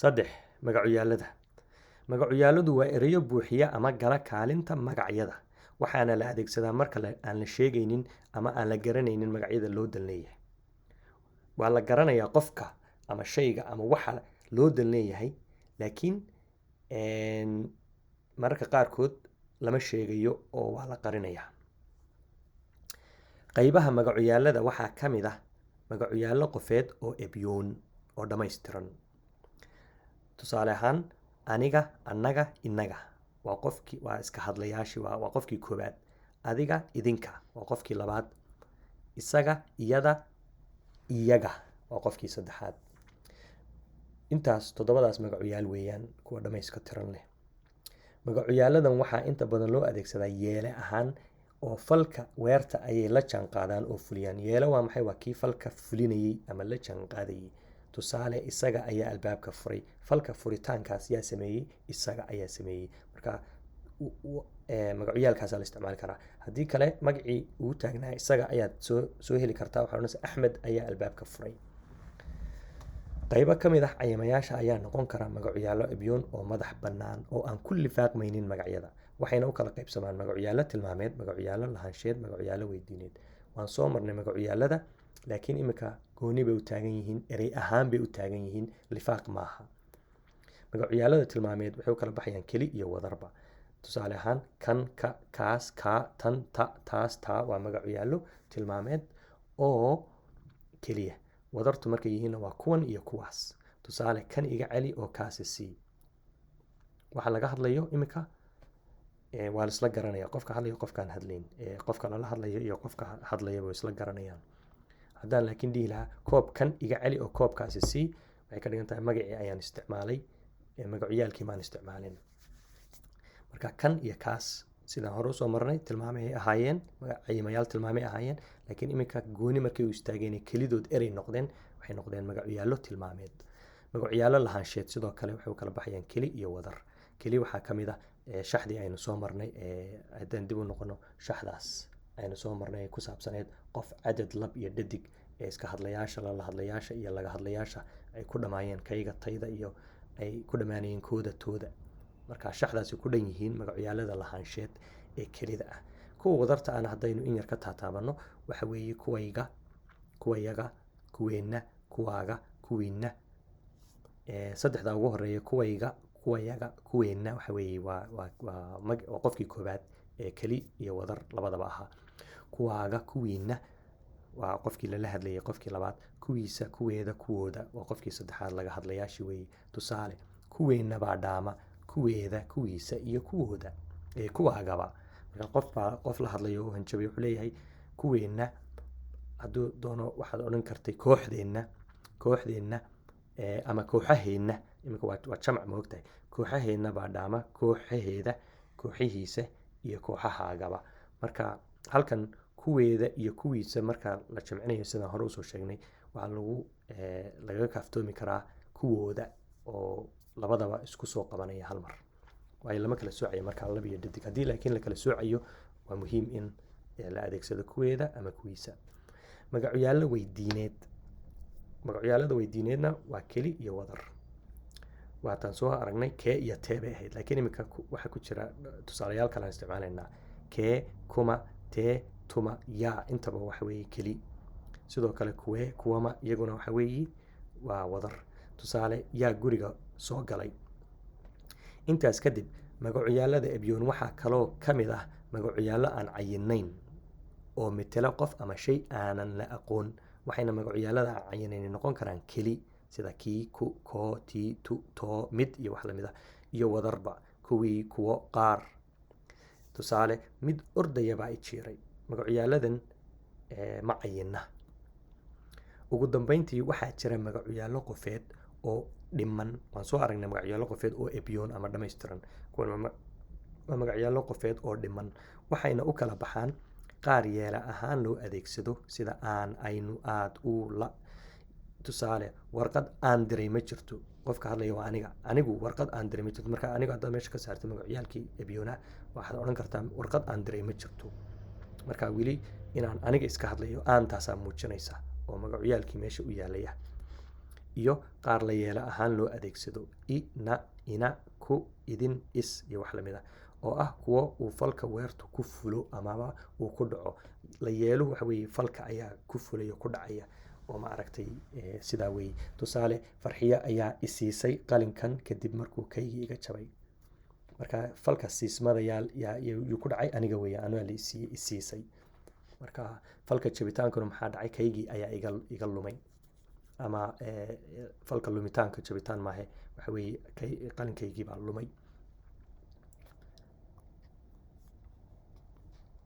saddex. Magacyaalada. Magacyaaladu waa erayo buuxiya ama gala kaalinta magacyada, waxaana la adeegsadaa marka aan la sheegaynin ama aan la garanaynin magacyada loo dan leeyahay. Waa la garanayaa qofka ama shayga ama waxa loo dan leeyahay, laakiin mararka qaarkood lama sheegayo oo waa la qarinayaa. Qaybaha magacyaalada waxaa ka mid ah magacyaalo qofeed oo ebyoon oo dhammaystiran. Tusaale ahaan, aniga, annaga, innaga waa iska hadlayaashii, waa qofkii koobaad. Adiga, idinka waa qofkii labaad. Isaga, iyada, iyaga waa qofkii saddexaad. Intaas toddobadaas magacyaal weeyaan kuwa dhammayska tiran leh. Magacyaaladan waxaa inta badan loo adeegsadaa yeele ahaan, oo falka weerta ayay la jaan qaadaan oo fuliyaan. Yeele waa maxay? Waa kii falka fulinayay ama la jaan qaadayay. Tusaale, isaga ayaa albaabka furay. Falka furitaankaas yaa sameeyey? Isaga ayaa sameeyey. Marka magacyaalkaasaa la isticmaali karaa. Haddii kale magacii ugu taagnaa isaga ayaad soo heli kartaa. Waxaa odhanaysaa Axmed ayaa albaabka furay. Qaybo ka mid ah cayamayaasha ayaa noqon kara magacyaalo ebyoon oo madax bannaan oo aan ku lifaaqmaynin magacyada. Waxayna u kala qaybsamaan magacyaalo tilmaameed, magacyaalo lahaansheed, magacyaalo weydiineed. Waan soo marnay magacyaalada, laakiin imika gooni bay u taagan yihiin, erey ahaan bay u taagan yihiin, lifaaq maaha. Magacyaalada tilmaameed waxay u kala baxayaan keli iyo wadarba. Tusaale ahaan, kan, ka, kaas, kaa, tan, ta, taas, taa waa magacyaalo tilmaameed oo keliya. Wadartu markay yihiinna waa kuwan iyo kuwaas. Tusaale, kan iga celi oo kaasi sii. Waxa laga hadlayo imika waa la isla garanaya. Qofka hadlayo qofkaan hadlayn, qofka lala hadlayo iyo qofka hadlaya way isla garanayaan. Haddaan laakiin dhihi lahaa koobkan iga celi oo koobkaasi sii, waxay ka dhigan tahay magacii ayaan isticmaalay, magacyaalkii maan isticmaalin. Marka kan iyo kaas sidaan hore usoo marnay tilmaamay ahaayeen, cayamayaal tilmaamay ahaayeen, laakiin imika gooni markay u istaageen kelidood erey noqdeen, waxay noqdeen magacyaalo tilmaameed. Magacyaalo lahaansheed sidoo kale waxay u kala baxayaan keli iyo wadar. Keli waxaa ka mid ah shaxdii aynu soo marnay. Haddaan dib u noqono, shaxdaas aynu soo marnay ee ku saabsaneed qof, cadad, lab iyo dhadig, iska hadlayaasha, lala hadlayaasha iyo laga hadlayaasha ay ku dhamaayeen kayga, tayda iyo ay ku dhamaanayeen kooda, tooda. Marka shaxdaasi ku dhan yihiin magacyaalada lahaansheed ee kelida ah. Kuwa wadarta aan haddaynu in yar ka taataabano, waxa weeye kuwayga, kuwayaga, kuweenna, kuwaaga, kuwiinna. Saddexda ugu horeeya, kuwayga, kuwayaga, kuweenna, waxa weeye waa qofkii koobaad ee keli iyo wadar labadaba ahaa. Kuwaaga, kuwiinna waa qofkii lala hadlayay, qofkii labaad. Kuwiisa, kuweeda, kuwooda waa qofkii saddexaad, laga hadlayaashii weeye. Tusaale, kuweenna baa dhaama, kuweeda, kuwiisa iyo kuwooda, kuwaagaba. Marka qof la hadlayo oo hanjabay wuxuu leeyahay kuweenna. Hadduu doono waxaad odhan kartay kooxdeenna ama kooxaheenna. Imika waa jamac, ma ogtahay? Kooxaheenna baa dhaama, kooxaheeda, kooxihiisa iyo kooxahaagaba. Marka halkan kuweeda iyo kuwiisa marka la jamcinayo sidaan hore usoo sheegnay, waxaa lagaga kaaftoomi karaa kuwooda oo labadaba isku soo qabanaya hal mar. Waayo lama kala soocayo markaa lab iyo dhadig. Haddii laakiin la kala soocayo, waa muhiim in la adeegsado kuweeda ama kuwiisa. Magacyaalo weydiineed. Magacyaalada weydiineedna waa keli iyo wadar. Waataan soo aragnay kee iyo tee bay ahayd, laakiin imika waxaa ku jira tusaalayaal kale aan isticmaalaynaa. Kee, kuma, tee, tuma, yaa, intaba waxa weeye keli. Sidoo kale kuwee, kuwama, iyaguna waxa weeye waa wadar. Tusaale, yaa guriga soo galay. Intaas kadib, magacyaalada ebyoon waxaa kaloo ka mid ah magacyaalo aan cayinayn oo metela qof ama shay aanan la aqoon. Waxayna magacyaalada aan cayinayn noqon karaan keli, sida kii, ku, koo, tii, tu, too, mid iyo wax lamid ah, iyo wadarba, kuwii, kuwo, qaar. Tusaale, mid ordaya baa i jiiray. Magacyaaladan ma cayina. Ugu dambeyntii, waxaa jira magacyaalo qofeed oo dhiman. Waan soo aragnay magacyaalo qofeed oo ebyoon ama dhammaystiran. Kuwan waa magacyaalo qofeed oo dhiman. Waxayna u kala baxaan qaar yeele ahaan loo adeegsado, sida aan, aynu, aad, uu, la. Tusaale, warqad aan diray ma jirto. Qofka hadlaya waa aniga. Anigu warqad aan diray ma jirto. Marka anigu haddaad meesha ka saartay magacyaalkii ebyoona, waxaad odhan kartaa warqad aan diray ma jirto. Marka weli inaan aniga iska hadlayo, aantaasaa muujinaysa oo magacyaalkii meesha u yaalaya. iyo qaar la yeelo ahaan loo adeegsado ina, ina, ku, idin, is iyo wax lamid ah oo ah kuwo uu falka weertu ku fulo amaba uu ku dhaco. La yeelu waxa weeye falka ayaa ku fulaya ku dhacaya oo ma aragtay sidaa weeye. Tusaale, Farxiyo ayaa isiisay qalinkan kadib markuu kaygii iga jabay. Marka falka siismada yuu ku dhacay aniga weeye, anaa la isiisay. Marka falka jabitaankuna maxaa dhacay? Kaygii ayaa iga lumay. Ama falka lumitaanka jabitaan maahe waxa weeye qalinkaygii baa lumay.